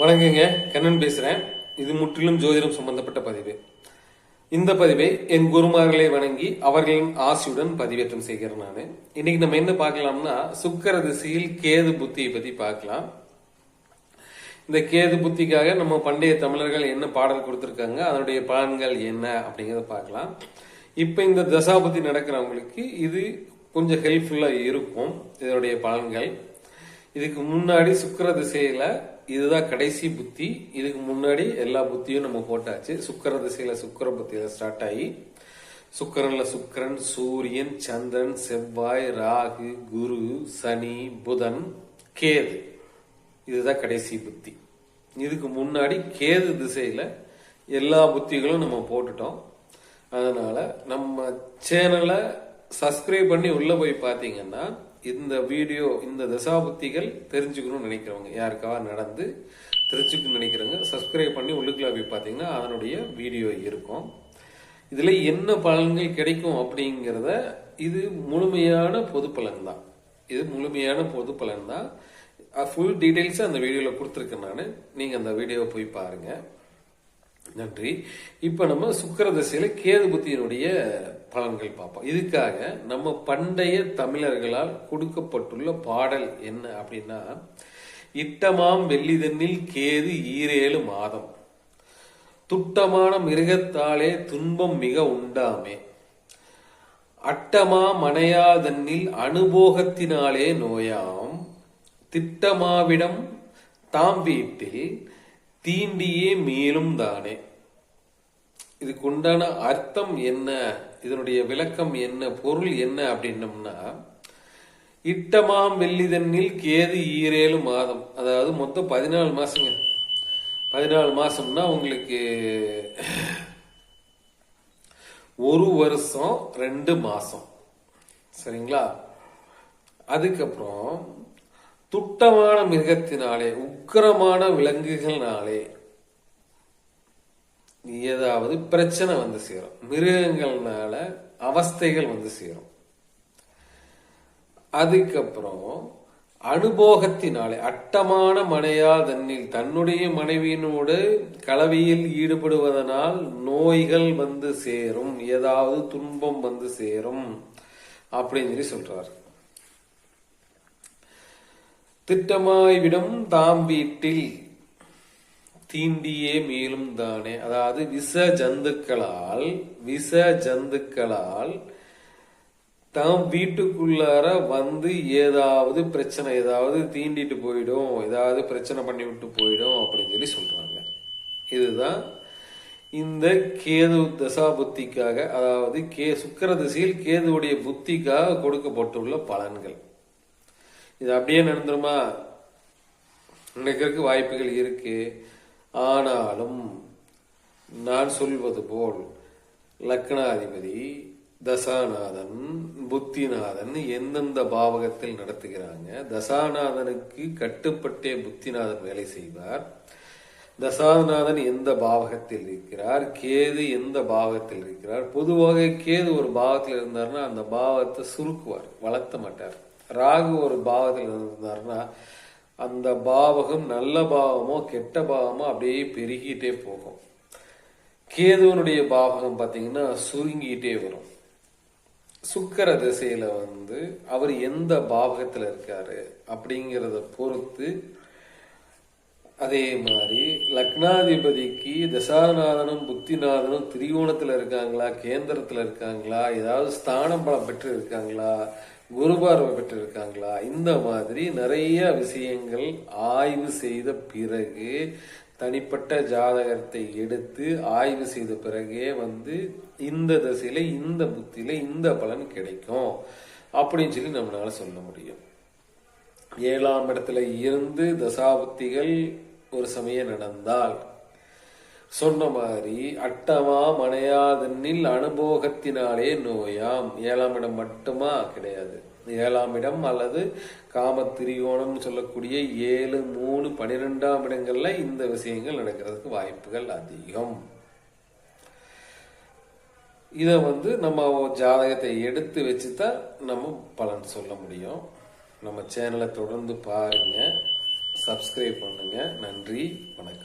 வணக்கங்க, கண்ணன் பேசுறேன். இது முற்றிலும் ஜோதிடம் சம்பந்தப்பட்ட பதிவு. இந்த பதிவை என் குருமார்களை வணங்கி அவர்களின் ஆசியுடன் பதிவேற்றம் செய்கிறேன். நான் இன்னைக்கு நம்ம என்ன பார்க்கலாம்னா, சுக்கிர திசையில் கேது புத்தியை பத்தி பார்க்கலாம். இந்த கேது புத்திக்காக நம்ம பண்டைய தமிழர்கள் என்ன பாடல் கொடுத்திருக்காங்க, அதனுடைய பலன்கள் என்ன அப்படிங்கறத பார்க்கலாம். இப்ப இந்த தசாபுத்தி நடக்கிறவங்களுக்கு இது கொஞ்சம் ஹெல்ப்ஃபுல்லா இருக்கும். இதனுடைய பலன்கள் இதுக்கு முன்னாடி சுக்கிர திசையில இதுதான் கடைசி புத்தி. இதுக்கு முன்னாடி எல்லா புத்தியும் நம்ம போட்டாச்சு. சுக்கிர திசையில சுக்கிர புத்தியில ஸ்டார்ட் ஆகி சுக்கிரன்ல சுக்கிரன், சூரியன், சந்திரன், செவ்வாய், ராகு, குரு, சனி, புதன், கேது, இதுதான் கடைசி புத்தி. இதுக்கு முன்னாடி கேது திசையில எல்லா புத்திகளும் நம்ம போட்டுட்டோம். அதனால நம்ம சேனலை சப்ஸ்கிரைப் பண்ணி உள்ள போய் பார்த்தீங்கன்னா இந்த வீடியோ, இந்த தசாபுத்திகள் தெரிஞ்சுக்கணும்னு நினைக்கிறவங்க, யாருக்காக நடந்து தெரிஞ்சுக்கணும்னு நினைக்கிறவங்க சப்ஸ்கிரைப் பண்ணி உள்ளுக்குள்ள போய் பார்த்தீங்கன்னா அதனுடைய வீடியோ இருக்கும். இதுல என்ன பலன்கள் கிடைக்கும் அப்படிங்கிறத, இது முழுமையான பொது பலன் தான். இது முழுமையான பொது பலன் தான். ஃபுல் டீடைல்ஸ் அந்த வீடியோல கொடுத்துருக்கேன் நான். நீங்க அந்த வீடியோவை போய் பாருங்க. நன்றி. இப்ப நம்ம சுக்கிர திசையில கேது புத்தியினுடைய பலன்கள் பார்ப்போம். இதுக்காக நம்ம பண்டைய தமிழர்களால் கொடுக்கப்பட்டுள்ள பாடல் என்ன அப்படின்னா, இட்டமாம் வெள்ளிதன்னில் கேது ஈரேழு மாதம், துட்டமான மிருகத்தாலே துன்பம் மிக உண்டாமே, அட்டமா மனையாதன்னில் அனுபோகத்தினாலே நோயாம், திட்டமாவிடம் தாம் வீட்டில் தீண்டியே மேலும் தானே. இதுக்கு உண்டான அர்த்தம் என்ன, இதனுடைய விளக்கம் என்ன, பொருள் என்ன அப்படின்னம்னா, இட்டமாம் வெள்ளிதன்னில் கேது ஈரேழு மாதம், அதாவது மொத்தம் 14 மாசங்க. 14 மாசம்னா உங்களுக்கு 1 வருஷம் 2 மாசம், சரிங்களா? அதுக்கப்புறம் துட்டமான மிருகத்தினாலே, உக்கிரமான விலங்குகள்னாலே ஏதாவது பிரச்சனை வந்து சேரும். மிருகங்கள்னால அவஸ்தைகள் வந்து சேரும். அதுக்கப்புறம் அனுபோகத்தினாலே, அட்டமான மனையால் தன்னில், தன்னுடைய மனைவியினோடு கலவியில் ஈடுபடுவதனால் நோய்கள் வந்து சேரும், ஏதாவது துன்பம் வந்து சேரும் அப்படின்னு சொல்லி சொல்றாரு. திட்டமாய்விடம் தாம் வீட்டில் தீண்டியே மேலும் தானே, அதாவது விஷ ஜந்துக்களால் தாம் வீட்டுக்குள்ளார வந்து ஏதாவது பிரச்சனை, ஏதாவது தீண்டிட்டு போயிடும், ஏதாவது பிரச்சனை பண்ணி விட்டு போயிடும் அப்படின்னு சொல்லி சொல்றாங்க. இதுதான் இந்த கேது தசா புத்திக்காக, அதாவது சுக்கிர திசையில் கேதுவுடைய புத்திக்காக கொடுக்கப்பட்டுள்ள பலன்கள். இது அப்படியே நடந்துருமா? நடக்கிறதுக்கு வாய்ப்புகள் இருக்கு. ஆனாலும் நான் சொல்வது போல் லக்னாதிபதி, தசாநாதன், புத்திநாதன் எந்தெந்த பாவகத்தில் நடத்துகிறாங்க, தசாநாதனுக்கு கட்டுப்பட்டே புத்திநாதன் வேலை செய்வார். தசாநாதன் எந்த பாவகத்தில் இருக்கிறார், கேது எந்த பாவகத்தில் இருக்கிறார். பொதுவாக கேது ஒரு பாவத்தில் இருந்தார்னா அந்த பாவத்தை சுருக்குவார், வளர்த்த மாட்டார். ராகு ஒரு பாவத்தில் இருந்தார்னா அந்த பாவகம் நல்ல பாவமோ கெட்ட பாவமோ அப்படியே பெருகிட்டே போகும். கேதுவனுடைய பாவகம் பார்த்தீங்கன்னா சுருங்கிட்டே வரும். சுக்கிர திசையில வந்து அவர் எந்த பாவகத்துல இருக்காரு அப்படிங்கிறத பொறுத்து, அதே மாதிரி லக்னாதிபதிக்கு தசாநாதனும் புத்திநாதனும் திரிகோணத்துல இருக்காங்களா, கேந்திரத்துல இருக்காங்களா, ஏதாவது ஸ்தானம் பலம் பெற்று இருக்காங்களா, குருபார்வை பெற்று இருக்காங்களா, இந்த மாதிரி நிறைய விஷயங்கள் ஆய்வு செய்த பிறகு, தனிப்பட்ட ஜாதகத்தை எடுத்து ஆய்வு செய்த பிறகே வந்து இந்த திசையில இந்த புத்தியில இந்த பலன் கிடைக்கும் அப்படின்னு சொல்லி நம்மளால சொல்ல முடியும். 7ஆம் இடத்துல இருந்து தசாபுத்திகள் ஒரு சமயம் நடந்தால் சொன்ன மாதிரி அட்டமா மனையாதன்னில் அனுபோகத்தினாலே நோயாம். 7ஆம் இடம் மட்டுமா? கிடையாது. 7ஆம் இடம் அல்லது காம திரிகோணம் சொல்லக்கூடிய 7, 3, 12ஆம் இடங்கள்ல இந்த விஷயங்கள் நடக்கிறதுக்கு வாய்ப்புகள் அதிகம். இத வந்து நம்ம ஜாதகத்தை எடுத்து வச்சுதான் நம்ம பலன் சொல்ல முடியும். நம்ம சேனலை தொடர்ந்து பாருங்க, சப்ஸ்கிரைப் பண்ணுங்க. நன்றி, வணக்கம்.